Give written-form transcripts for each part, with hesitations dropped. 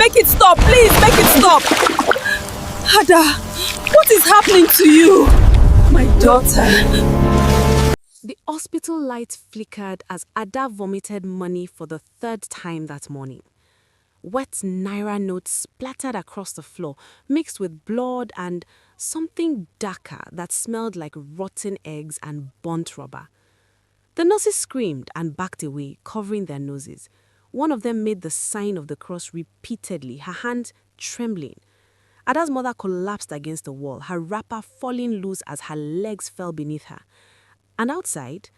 Make it stop, please, make it stop. Ada, what is happening to you? My daughter. The hospital lights flickered as Ada vomited money for the third time that morning. Wet naira notes splattered across the floor, mixed with blood and something darker that smelled like rotten eggs and burnt rubber. The nurses screamed and backed away, covering their noses. One of them made the sign of the cross repeatedly, her hand trembling. Ada's mother collapsed against the wall, her wrapper falling loose as her legs fell beneath her. And outside,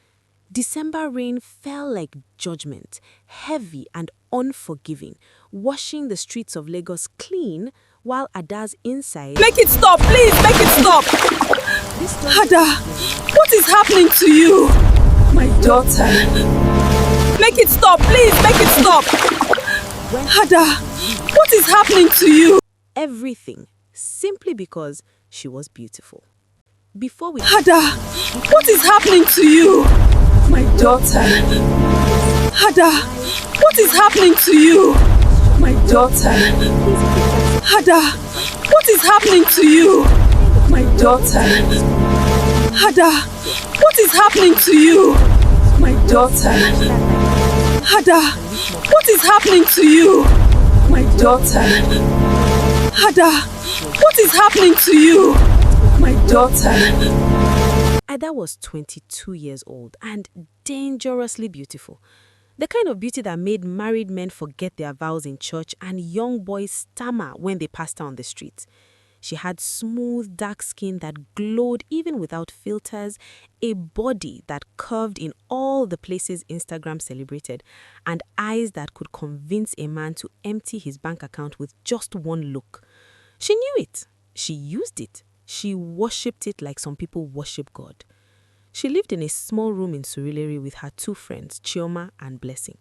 December rain fell like judgment, heavy and unforgiving, washing the streets of Lagos clean, while Ada's inside... Make it stop, please, make it stop! Ada, what is happening to you? My daughter. Make it stop, please, make it stop! Ada, what is happening to you? Everything, simply because she was beautiful. Before we... Ada, what is happening to you? My daughter. Ada, what is happening to you? My daughter. Ada, what is happening to you? My daughter. Ada, what is happening to you? My daughter. Ada, what is happening to you? My daughter. Ada, what is happening to you? My daughter. Ada was 22 years old and dangerously beautiful. The kind of beauty that made married men forget their vows in church and young boys stammer when they passed her on the street. She had smooth, dark skin that glowed even without filters, a body that curved in all the places Instagram celebrated, and eyes that could convince a man to empty his bank account with just one look. She knew it. She used it. She worshipped it like some people worship God. She lived in a small room in Surulere with her two friends, Chioma and Blessing.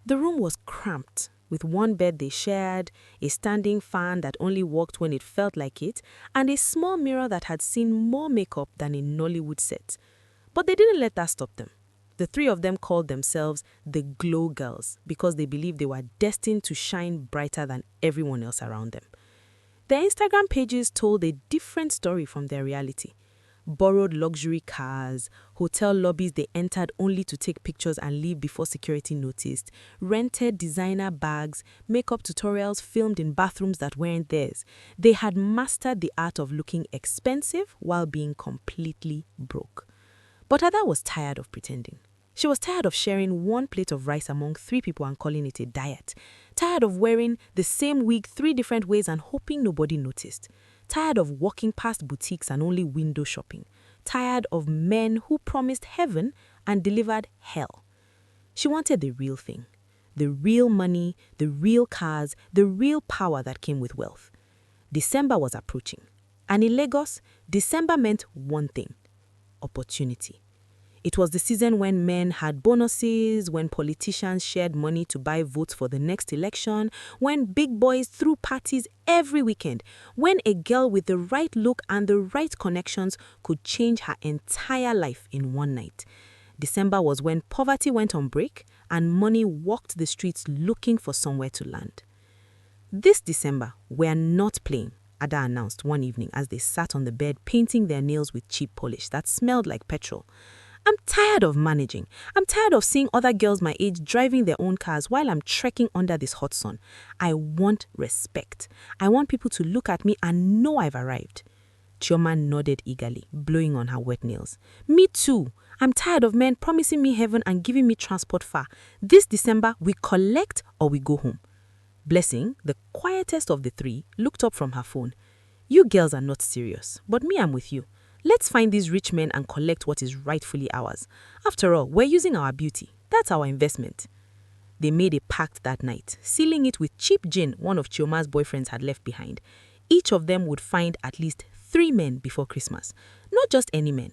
The room was cramped, with one bed they shared, a standing fan that only worked when it felt like it, and a small mirror that had seen more makeup than a Nollywood set. But they didn't let that stop them. The three of them called themselves the Glow Girls because they believed they were destined to shine brighter than everyone else around them. Their Instagram pages told a different story from their reality. Borrowed luxury cars, hotel lobbies they entered only to take pictures and leave before security noticed, rented designer bags, makeup tutorials filmed in bathrooms that weren't theirs. They had mastered the art of looking expensive while being completely broke. But Ada was tired of pretending. She was tired of sharing one plate of rice among 3 people and calling it a diet. Tired of wearing the same wig 3 different ways and hoping nobody noticed. Tired of walking past boutiques and only window shopping. Tired of men who promised heaven and delivered hell. She wanted the real thing. The real money, the real cars, the real power that came with wealth. December was approaching. And in Lagos, December meant one thing: opportunity. It was the season when men had bonuses, when politicians shared money to buy votes for the next election, when big boys threw parties every weekend, when a girl with the right look and the right connections could change her entire life in one night. December was when poverty went on break and money walked the streets looking for somewhere to land. This December, we're not playing, Ada announced one evening as they sat on the bed painting their nails with cheap polish that smelled like petrol. I'm tired of managing. I'm tired of seeing other girls my age driving their own cars while I'm trekking under this hot sun. I want respect. I want people to look at me and know I've arrived. Chioma nodded eagerly, blowing on her wet nails. Me too. I'm tired of men promising me heaven and giving me transport fare. This December, we collect or we go home. Blessing, the quietest of the 3, looked up from her phone. You girls are not serious, but me, I'm with you. Let's find these rich men and collect what is rightfully ours. After all, we're using our beauty. That's our investment. They made a pact that night, sealing it with cheap gin one of Chioma's boyfriends had left behind. Each of them would find at least 3 men before Christmas. Not just any men,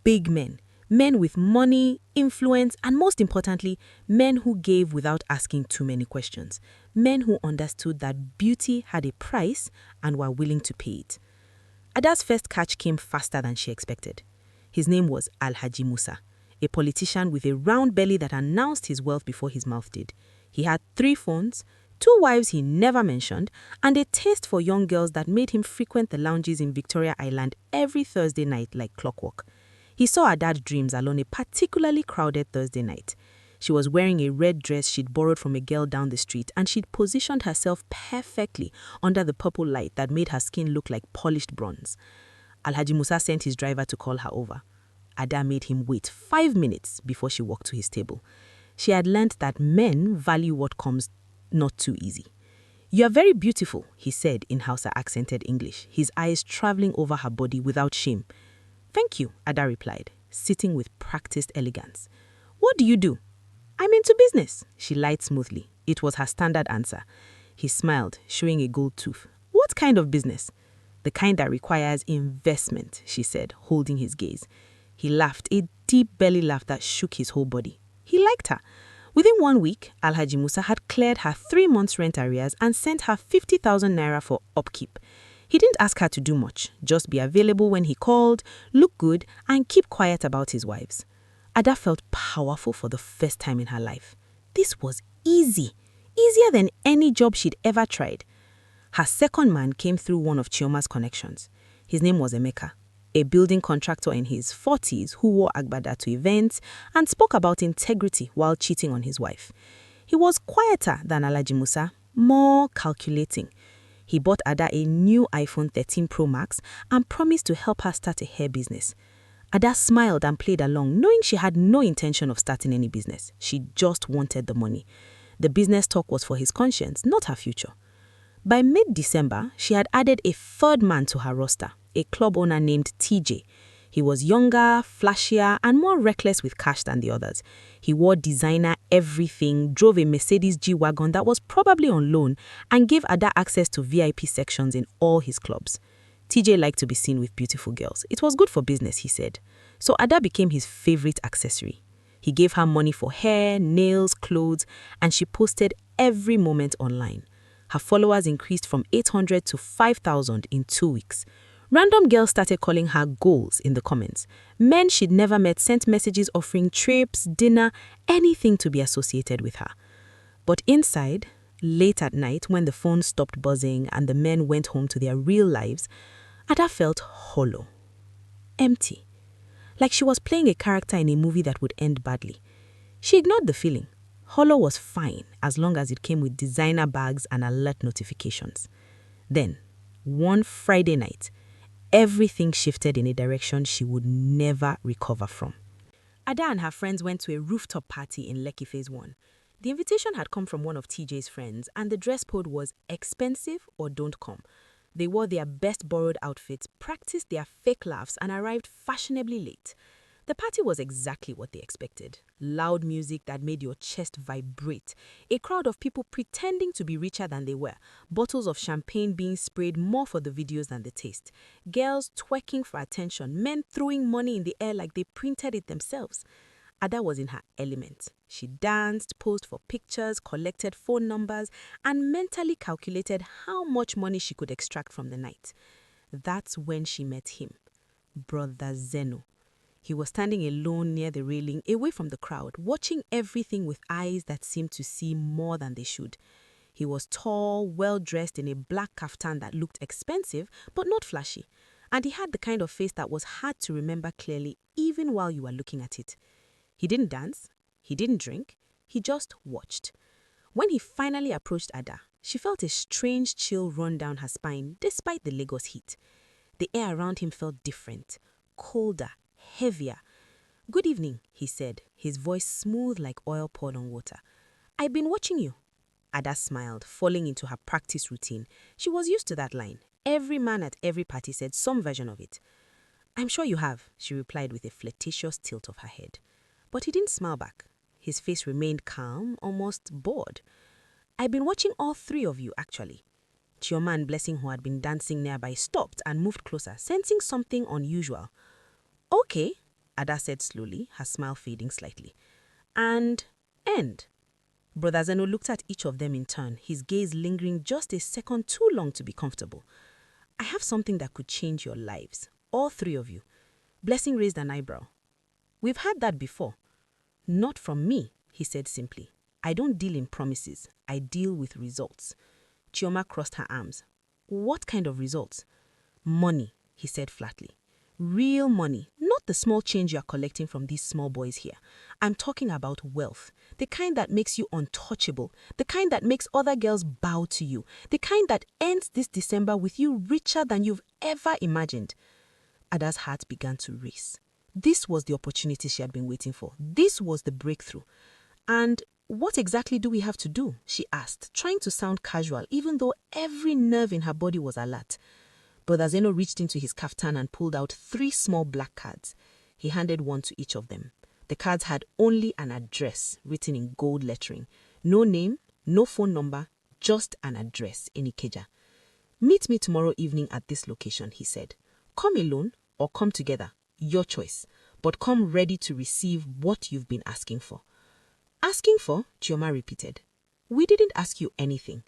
big men. Men with money, influence, and most importantly, men who gave without asking too many questions. Men who understood that beauty had a price and were willing to pay it. Ada's first catch came faster than she expected. His name was Alhaji Musa, a politician with a round belly that announced his wealth before his mouth did. He had 3 phones, 2 wives he never mentioned, and a taste for young girls that made him frequent the lounges in Victoria Island every Thursday night like clockwork. He saw Ada's dreams along a particularly crowded Thursday night. She was wearing a red dress she'd borrowed from a girl down the street, and she'd positioned herself perfectly under the purple light that made her skin look like polished bronze. Alhaji Musa sent his driver to call her over. Ada made him wait 5 minutes before she walked to his table. She had learnt that men value what comes not too easy. "You are very beautiful," he said in Hausa accented English, his eyes traveling over her body without shame. "Thank you," Ada replied, sitting with practiced elegance. "What do you do?" "I'm into business," she lied smoothly. It was her standard answer. He smiled, showing a gold tooth. "What kind of business?" "The kind that requires investment," she said, holding his gaze. He laughed, a deep belly laugh that shook his whole body. He liked her. Within 1 week, Alhaji Musa had cleared her 3 months' rent arrears and sent her 50,000 naira for upkeep. He didn't ask her to do much, just be available when he called, look good, and keep quiet about his wives. Ada felt powerful for the first time in her life. This was easy, easier than any job she'd ever tried. Her second man came through one of Chioma's connections. His name was Emeka, a building contractor in his 40s who wore agbada to events and spoke about integrity while cheating on his wife. He was quieter than Alhaji Musa, more calculating. He bought Ada a new iPhone 13 Pro Max and promised to help her start a hair business. Ada smiled and played along, knowing she had no intention of starting any business. She just wanted the money. The business talk was for his conscience, not her future. By mid-December, she had added a third man to her roster, a club owner named TJ. He was younger, flashier, and more reckless with cash than the others. He wore designer everything, drove a Mercedes G-Wagon that was probably on loan, and gave Ada access to VIP sections in all his clubs. TJ liked to be seen with beautiful girls. It was good for business, he said. So Ada became his favorite accessory. He gave her money for hair, nails, clothes, and she posted every moment online. Her followers increased from 800 to 5,000 in 2 weeks. Random girls started calling her goals in the comments. Men she'd never met sent messages offering trips, dinner, anything to be associated with her. But inside, late at night when the phone stopped buzzing and the men went home to their real lives, Ada felt hollow, empty, like she was playing a character in a movie that would end badly. She ignored the feeling. Hollow was fine as long as it came with designer bags and alert notifications. Then, one Friday night, everything shifted in a direction she would never recover from. Ada and her friends went to a rooftop party in Lekki Phase 1. The invitation had come from one of TJ's friends, and the dress code was expensive or don't come. They wore their best borrowed outfits, practiced their fake laughs, and arrived fashionably late. The party was exactly what they expected. Loud music that made your chest vibrate. A crowd of people pretending to be richer than they were. Bottles of champagne being sprayed more for the videos than the taste. Girls twerking for attention. Men throwing money in the air like they printed it themselves. Ada was in her element. She danced, posed for pictures, collected phone numbers, and mentally calculated how much money she could extract from the night. That's when she met him, Brother Zeno. He was standing alone near the railing, away from the crowd, watching everything with eyes that seemed to see more than they should. He was tall, well-dressed in a black kaftan that looked expensive, but not flashy. And he had the kind of face that was hard to remember clearly, even while you were looking at it. He didn't dance, he didn't drink, he just watched. When he finally approached Ada, she felt a strange chill run down her spine despite the Lagos heat. The air around him felt different, colder, heavier. "Good evening," he said, his voice smooth like oil poured on water. "I've been watching you." Ada smiled, falling into her practice routine. She was used to that line. Every man at every party said some version of it. "I'm sure you have," she replied with a flirtatious tilt of her head. But he didn't smile back. His face remained calm, almost bored. "I've been watching all 3 of you, actually." Chioma and Blessing, who had been dancing nearby, stopped and moved closer, sensing something unusual. "Okay," Ada said slowly, her smile fading slightly. "And end." Brother Zeno looked at each of them in turn, his gaze lingering just a second too long to be comfortable. "I have something that could change your lives, all 3 of you." Blessing raised an eyebrow. "We've had that before." "Not from me," he said simply. I don't deal in promises. I deal with results. Chioma crossed her arms. What kind of results? Money, he said flatly. Real money, not the small change you are collecting from these small boys here. I'm talking about wealth, the kind that makes you untouchable, the kind that makes other girls bow to you, the kind that ends this December with you richer than you've ever imagined. Ada's heart began to race. This was the opportunity she had been waiting for. This was the breakthrough. And what exactly do we have to do? She asked, trying to sound casual, even though every nerve in her body was alert. Brother Zeno reached into his kaftan and pulled out 3 small black cards. He handed one to each of them. The cards had only an address written in gold lettering. No name, no phone number, just an address in Ikeja. Meet me tomorrow evening at this location, he said. Come alone or come together, your choice. But come ready to receive what you've been asking for. Asking for? Chioma repeated. We didn't ask you anything.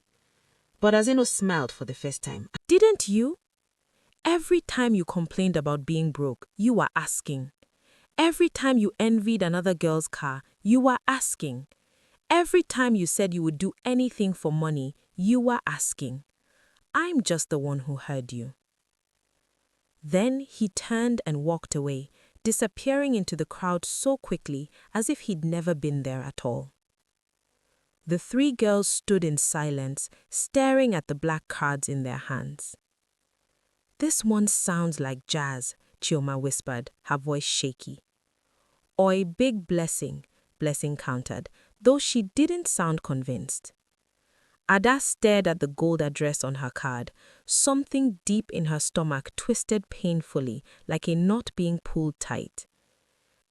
Brother Zeno smiled for the first time. Didn't you? Every time you complained about being broke, you were asking. Every time you envied another girl's car, you were asking. Every time you said you would do anything for money, you were asking. I'm just the one who heard you. Then he turned and walked away, disappearing into the crowd so quickly as if he'd never been there at all. The 3 girls stood in silence, staring at the black cards in their hands. This one sounds like jazz, Chioma whispered, her voice shaky. Oi, big blessing, Blessing countered, though she didn't sound convinced. Ada stared at the gold address on her card. Something deep in her stomach twisted painfully, like a knot being pulled tight.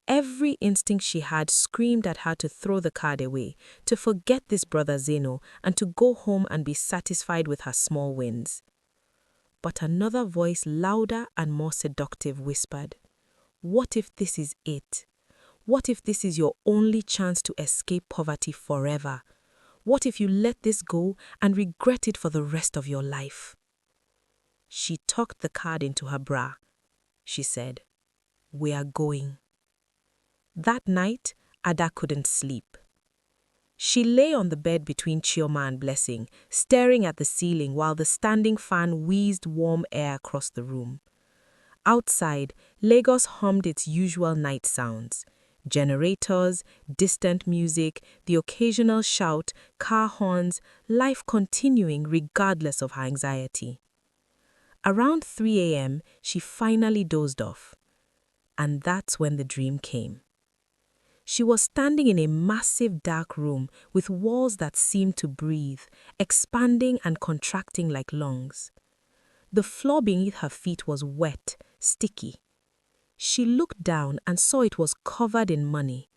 Every instinct she had screamed at her to throw the card away, to forget this Brother Zeno, and to go home and be satisfied with her small wins. But another voice, louder and more seductive, whispered, what if this is it? What if this is your only chance to escape poverty forever? What if you let this go and regret it for the rest of your life? She tucked the card into her bra. She said, we are going. That night, Ada couldn't sleep. She lay on the bed between Chioma and Blessing, staring at the ceiling while the standing fan wheezed warm air across the room. Outside, Lagos hummed its usual night sounds. Generators, distant music, the occasional shout, car horns, life continuing regardless of her anxiety. Around 3 a.m., she finally dozed off. And that's when the dream came. She was standing in a massive dark room with walls that seemed to breathe, expanding and contracting like lungs. The floor beneath her feet was wet, sticky. She looked down and saw it was covered in money,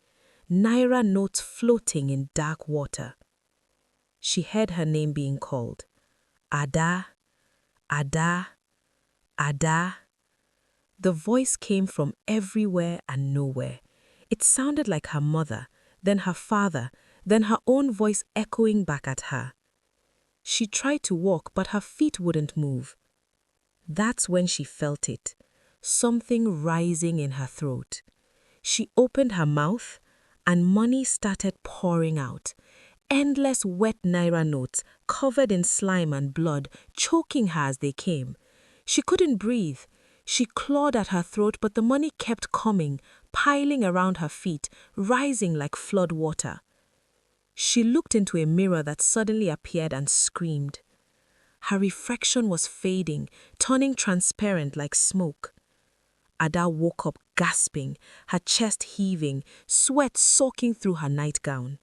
naira notes floating in dark water. She heard her name being called. Ada, Ada, Ada. The voice came from everywhere and nowhere. It sounded like her mother, then her father, then her own voice echoing back at her. She tried to walk, but her feet wouldn't move. That's when she felt it, something rising in her throat. She opened her mouth, and money started pouring out. Endless wet naira notes, covered in slime and blood, choking her as they came. She couldn't breathe. She clawed at her throat, but the money kept coming, piling around her feet, rising like flood water. She looked into a mirror that suddenly appeared and screamed. Her reflection was fading, turning transparent like smoke. Ada woke up gasping, her chest heaving, sweat soaking through her nightgown.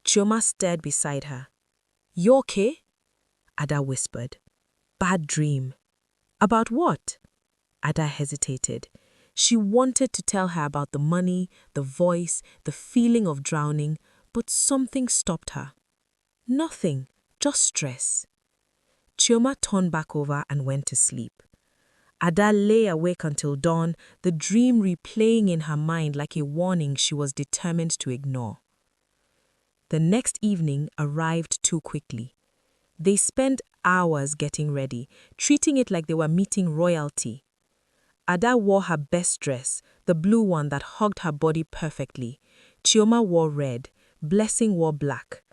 Chioma stared beside her. You okay? Ada whispered. Bad dream. About what? Ada hesitated. She wanted to tell her about the money, the voice, the feeling of drowning, but something stopped her. Nothing, just stress. Chioma turned back over and went to sleep. Ada lay awake until dawn, the dream replaying in her mind like a warning she was determined to ignore. The next evening arrived too quickly. They spent hours getting ready, treating it like they were meeting royalty. Ada wore her best dress, the blue one that hugged her body perfectly. Chioma wore red, Blessing wore black.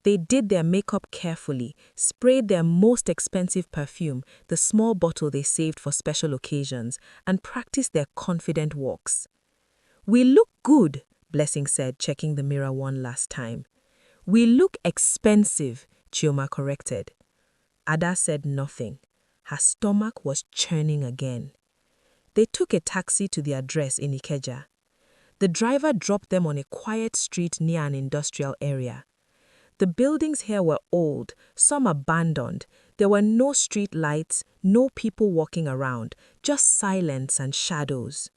They did their makeup carefully, sprayed their most expensive perfume, the small bottle they saved for special occasions, and practiced their confident walks. "We look good," Blessing said, checking the mirror one last time. "We look expensive," Chioma corrected. Ada said nothing. Her stomach was churning again. They took a taxi to the address in Ikeja. The driver dropped them on a quiet street near an industrial area. The buildings here were old, some abandoned. There were no street lights, no people walking around, just silence and shadows.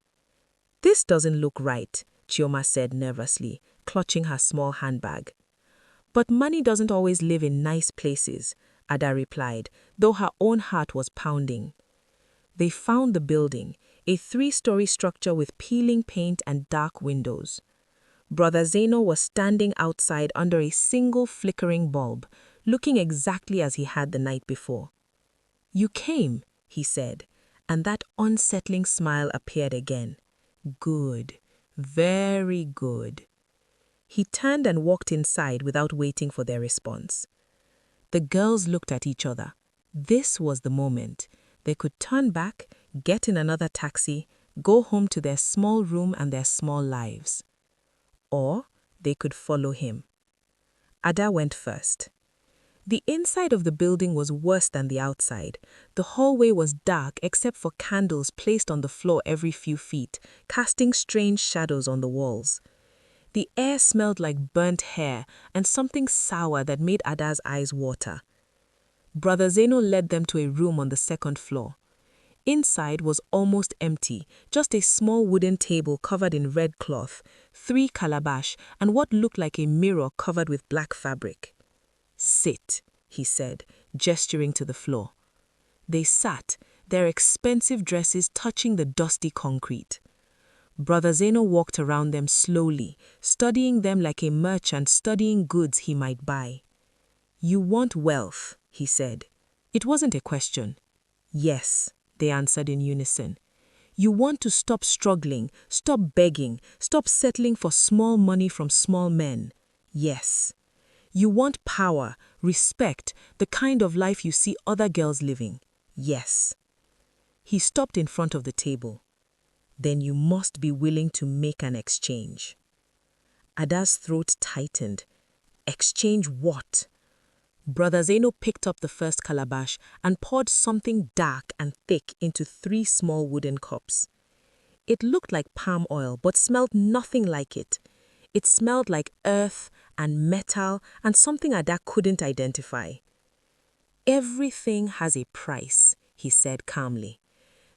"This doesn't look right," Chioma said nervously, clutching her small handbag. "But money doesn't always live in nice places," Ada replied, though her own heart was pounding. They found the building, a 3-story structure with peeling paint and dark windows. Brother Zeno was standing outside under a single flickering bulb, looking exactly as he had the night before. "You came," he said, and that unsettling smile appeared again. "Good, very good." He turned and walked inside without waiting for their response. The girls looked at each other. This was the moment. They could turn back, get in another taxi, go home to their small room and their small lives. Or they could follow him. Ada went first. The inside of the building was worse than the outside. The hallway was dark except for candles placed on the floor every few feet, casting strange shadows on the walls. The air smelled like burnt hair and something sour that made Ada's eyes water. Brother Zeno led them to a room on the 2nd floor. Inside was almost empty, just a small wooden table covered in red cloth, 3 calabash, and what looked like a mirror covered with black fabric. "Sit," he said, gesturing to the floor. They sat, their expensive dresses touching the dusty concrete. Brother Zeno walked around them slowly, studying them like a merchant studying goods he might buy. "You want wealth," he said. It wasn't a question. "Yes," they answered in unison. "You want to stop struggling, stop begging, stop settling for small money from small men." "Yes." "You want power, respect, the kind of life you see other girls living." "Yes." He stopped in front of the table. "Then you must be willing to make an exchange." Ada's throat tightened. Exchange what? Brother Zeno picked up the first calabash and poured something dark and thick into 3 small wooden cups. It looked like palm oil but smelled nothing like it. It smelled like earth and metal and something Ada couldn't identify. "Everything has a price," he said calmly.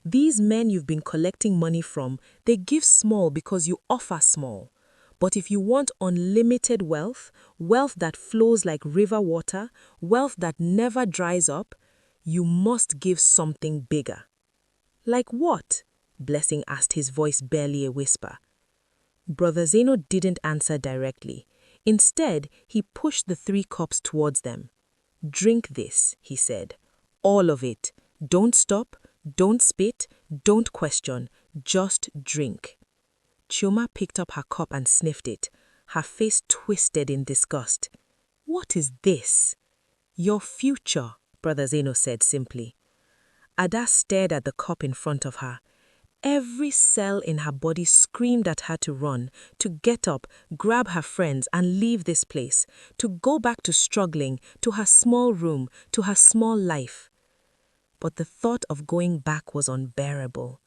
"These men you've been collecting money from, they give small because you offer small. But if you want unlimited wealth, wealth that flows like river water, wealth that never dries up, you must give something bigger." "Like what?" Blessing asked, his voice barely a whisper. Brother Zeno didn't answer directly. Instead, he pushed the 3 cups towards them. "Drink this," he said. "All of it. Don't stop, don't spit, don't question. Just drink." Chioma picked up her cup and sniffed it, her face twisted in disgust. "What is this?" "Your future," Brother Zeno said simply. Ada stared at the cup in front of her. Every cell in her body screamed at her to run, to get up, grab her friends and leave this place, to go back to struggling, to her small room, to her small life. But the thought of going back was unbearable.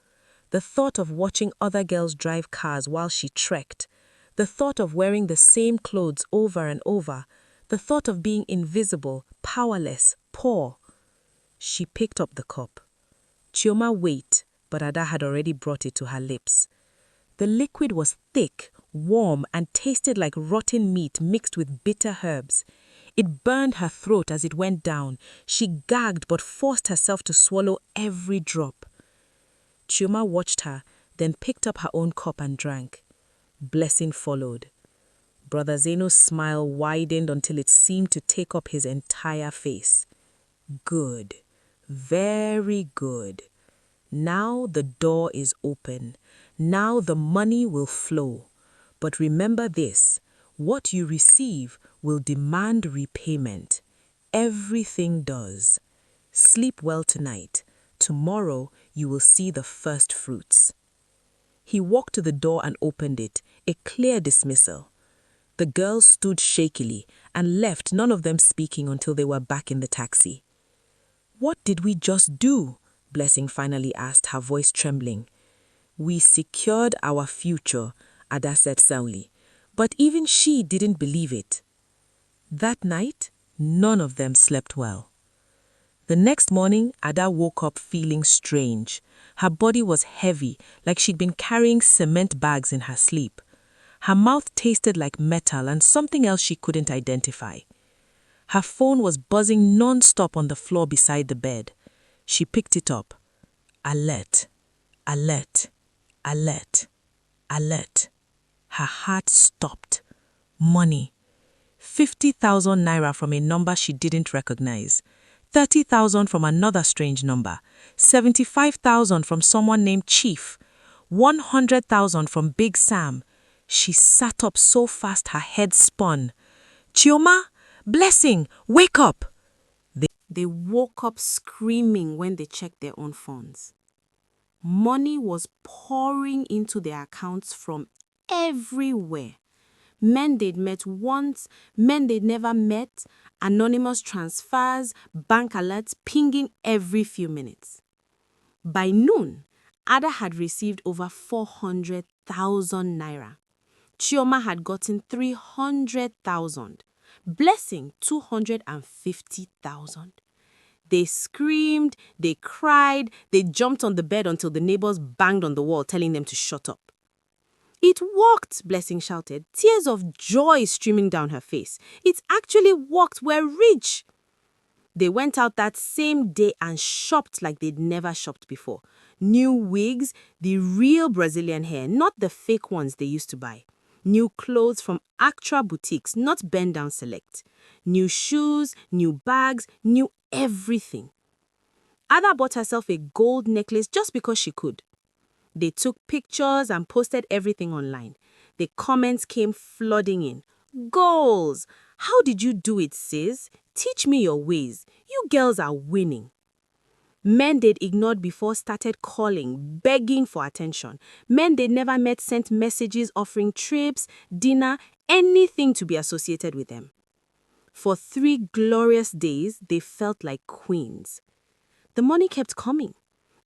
The thought of watching other girls drive cars while she trekked, the thought of wearing the same clothes over and over, the thought of being invisible, powerless, poor. She picked up the cup. Chioma wait, but Ada had already brought it to her lips. The liquid was thick, warm, and tasted like rotten meat mixed with bitter herbs. It burned her throat as it went down. She gagged but forced herself to swallow every drop. Chioma watched her, then picked up her own cup and drank. Blessing followed. Brother Zeno's smile widened until it seemed to take up his entire face. "Good. Very good. Now the door is open. Now the money will flow. But remember this, What you receive will demand repayment. Everything does. Sleep well tonight. Tomorrow you will see the first fruits. He walked to the door and opened it, a clear dismissal. The girls stood shakily and left, none of them speaking until they were back in the taxi. "What did we just do?" Blessing finally asked, her voice trembling. "We secured our future," Ada said soundly, but even she didn't believe it. That night, none of them slept well. The next morning, Ada woke up feeling strange. Her body was heavy, like she'd been carrying cement bags in her sleep. Her mouth tasted like metal and something else she couldn't identify. Her phone was buzzing non-stop on the floor beside the bed. She picked it up. Alert, alert, alert, alert. Her heart stopped. Money. 50,000 naira from a number she didn't recognize. 30,000 from another strange number. 75,000 from someone named Chief. 100,000 from Big Sam. She sat up so fast her head spun. "Chioma, Blessing, wake up!" They woke up screaming when they checked their own phones. Money was pouring into their accounts from everywhere. Men they'd met once, men they'd never met, anonymous transfers, bank alerts pinging every few minutes. By noon, Ada had received over 400,000 naira. Chioma had gotten 300,000. Blessing 250,000. They screamed, they cried, they jumped on the bed until the neighbors banged on the wall telling them to shut up. "It worked," Blessing shouted, tears of joy streaming down her face. "It actually worked, we're rich." They went out that same day and shopped like they'd never shopped before. New wigs, the real Brazilian hair, not the fake ones they used to buy. New clothes from Actra boutiques, not Bend Down Select. New shoes, new bags, new everything. Ada bought herself a gold necklace just because she could. They took pictures and posted everything online. The comments came flooding in. "Goals! How did you do it, sis? Teach me your ways. You girls are winning." Men they'd ignored before started calling, begging for attention. Men they'd never met sent messages offering trips, dinner, anything to be associated with them. For 3 glorious days, they felt like queens. The money kept coming.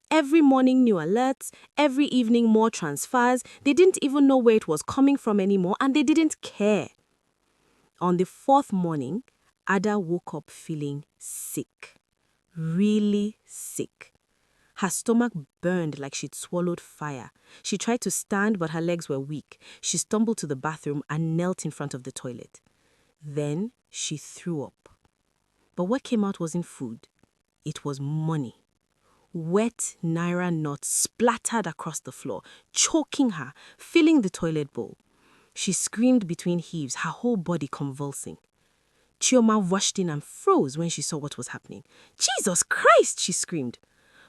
Every morning new alerts, every evening more transfers. They didn't even know where it was coming from anymore and they didn't care. On the 4th morning, Ada woke up feeling sick. Really sick. Her stomach burned like she'd swallowed fire. She tried to stand but her legs were weak. She stumbled to the bathroom and knelt in front of the toilet. Then she threw up. But what came out wasn't food. It was money. Wet naira notes splattered across the floor, choking her, filling the toilet bowl. She screamed between heaves, her whole body convulsing. Chioma rushed in and froze when she saw what was happening. "Jesus Christ!" she screamed.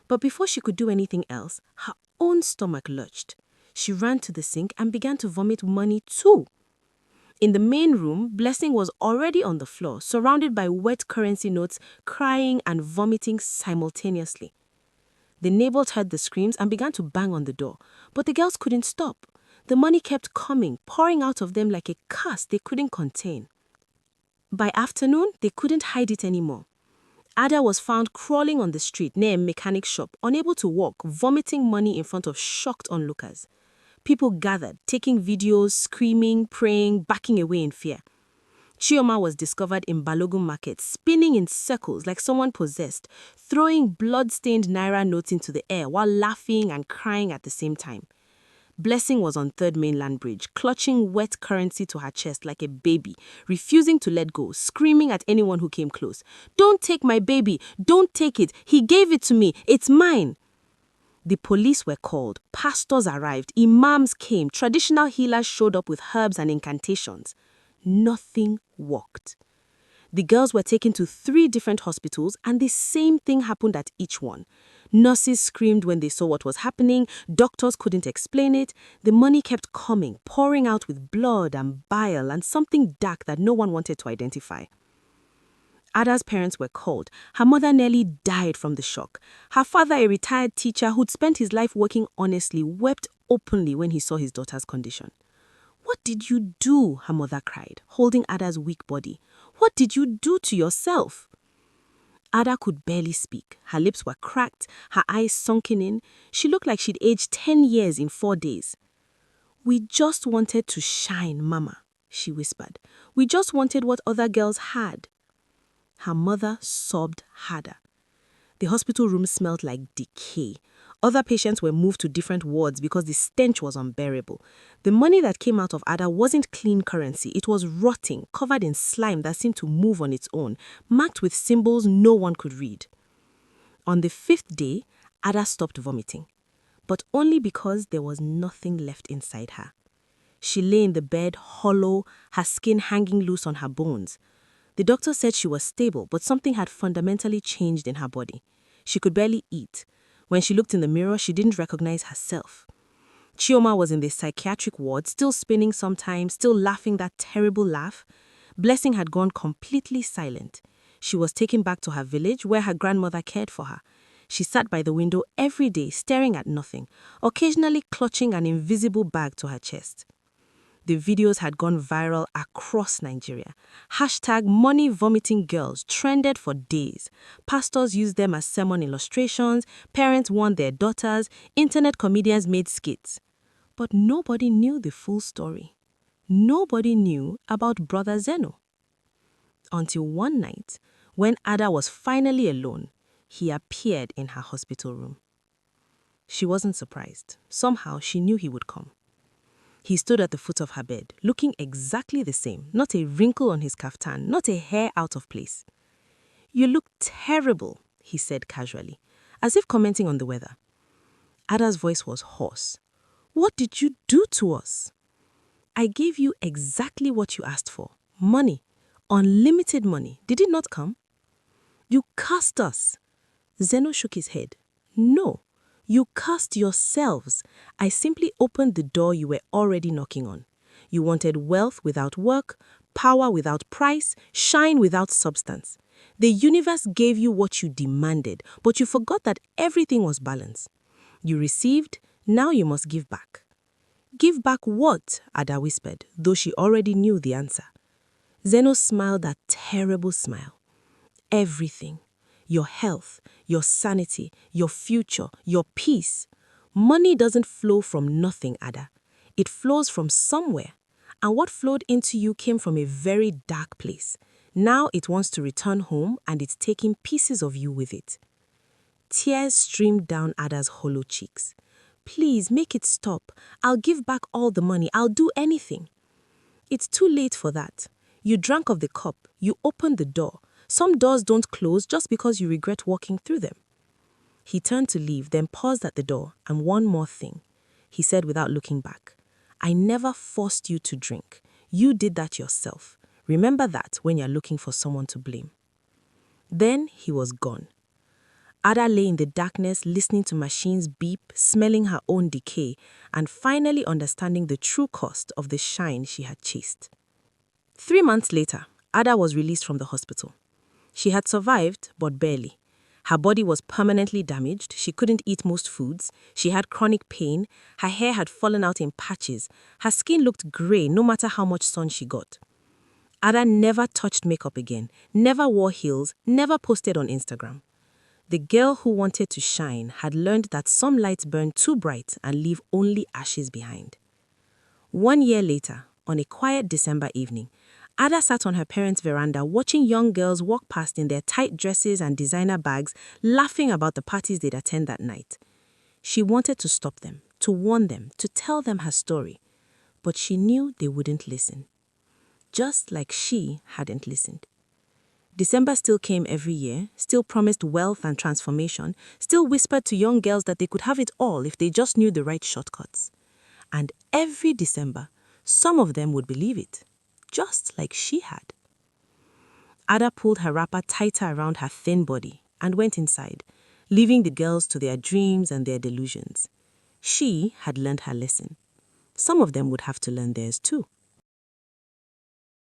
But before she could do anything else, her own stomach lurched. She ran to the sink and began to vomit money too. In the main room, Blessing was already on the floor, surrounded by wet currency notes, crying and vomiting simultaneously. The neighbors heard the screams and began to bang on the door, but the girls couldn't stop. The money kept coming, pouring out of them like a curse they couldn't contain. By afternoon, they couldn't hide it anymore. Ada was found crawling on the street near a mechanic shop, unable to walk, vomiting money in front of shocked onlookers. People gathered, taking videos, screaming, praying, backing away in fear. Chioma was discovered in Balogun Market, spinning in circles like someone possessed, throwing blood-stained naira notes into the air while laughing and crying at the same time. Blessing was on Third Mainland Bridge, clutching wet currency to her chest like a baby, refusing to let go, screaming at anyone who came close. "Don't take my baby! Don't take it! He gave it to me! It's mine!" The police were called, pastors arrived, imams came, traditional healers showed up with herbs and incantations. Nothing worked. The girls were taken to 3 different hospitals, and the same thing happened at each one. Nurses screamed when they saw what was happening. Doctors couldn't explain it. The money kept coming, pouring out with blood and bile and something dark that no one wanted to identify. Ada's parents were called. Her mother nearly died from the shock. Her father, a retired teacher who'd spent his life working honestly, wept openly when he saw his daughter's condition. "What did you do?" her mother cried, holding Ada's weak body. "What did you do to yourself?" Ada could barely speak. Her lips were cracked, her eyes sunken in. She looked like she'd aged 10 years in 4 days. "We just wanted to shine, Mama," she whispered. "We just wanted what other girls had." Her mother sobbed harder. The hospital room smelled like decay. Other patients were moved to different wards because the stench was unbearable. The money that came out of Ada wasn't clean currency. It was rotting, covered in slime that seemed to move on its own, marked with symbols no one could read. On the 5th day, Ada stopped vomiting, but only because there was nothing left inside her. She lay in the bed, hollow, her skin hanging loose on her bones. The doctor said she was stable, but something had fundamentally changed in her body. She could barely eat. When she looked in the mirror, she didn't recognize herself. Chioma was in the psychiatric ward, still spinning sometimes, still laughing that terrible laugh. Blessing had gone completely silent. She was taken back to her village, where her grandmother cared for her. She sat by the window every day, staring at nothing, occasionally clutching an invisible bag to her chest. The videos had gone viral across Nigeria. #money-vomiting-girls trended for days. Pastors used them as sermon illustrations, parents warned their daughters, internet comedians made skits. But nobody knew the full story. Nobody knew about Brother Zeno. Until one night, when Ada was finally alone, he appeared in her hospital room. She wasn't surprised. Somehow, she knew he would come. He stood at the foot of her bed, looking exactly the same, not a wrinkle on his kaftan, not a hair out of place. "You look terrible," he said casually, as if commenting on the weather. Ada's voice was hoarse. "What did you do to us?" "I gave you exactly what you asked for. Money. Unlimited money. Did it not come?" "You cursed us." Zeno shook his head. "No. You cursed yourselves. I simply opened the door you were already knocking on. You wanted wealth without work, power without price, shine without substance. The universe gave you what you demanded, but you forgot that everything was balanced. You received, now you must give back." "Give back what?" Ada whispered, though she already knew the answer. Zeno smiled that terrible smile. "Everything. Your health, your sanity, your future, your peace. Money doesn't flow from nothing, Ada. It flows from somewhere. And what flowed into you came from a very dark place. Now it wants to return home and it's taking pieces of you with it." Tears streamed down Ada's hollow cheeks. "Please, make it stop. I'll give back all the money. I'll do anything." "It's too late for that. You drank of the cup. You opened the door. Some doors don't close just because you regret walking through them." He turned to leave, then paused at the door. "And one more thing," he said without looking back. "I never forced you to drink. You did that yourself. Remember that when you're looking for someone to blame." Then he was gone. Ada lay in the darkness, listening to machines beep, smelling her own decay, and finally understanding the true cost of the shine she had chased. 3 months later, Ada was released from the hospital. She had survived, but barely. Her body was permanently damaged. She couldn't eat most foods. She had chronic pain. Her hair had fallen out in patches. Her skin looked gray no matter how much sun she got. Ada never touched makeup again, never wore heels, never posted on Instagram. The girl who wanted to shine had learned that some lights burn too bright and leave only ashes behind. 1 year later, on a quiet December evening, Ada sat on her parents' veranda watching young girls walk past in their tight dresses and designer bags, laughing about the parties they'd attend that night. She wanted to stop them, to warn them, to tell them her story, but she knew they wouldn't listen. Just like she hadn't listened. December still came every year, still promised wealth and transformation, still whispered to young girls that they could have it all if they just knew the right shortcuts. And every December, some of them would believe it, just like she had. Ada pulled her wrapper tighter around her thin body and went inside, leaving the girls to their dreams and their delusions. She had learned her lesson. Some of them would have to learn theirs too.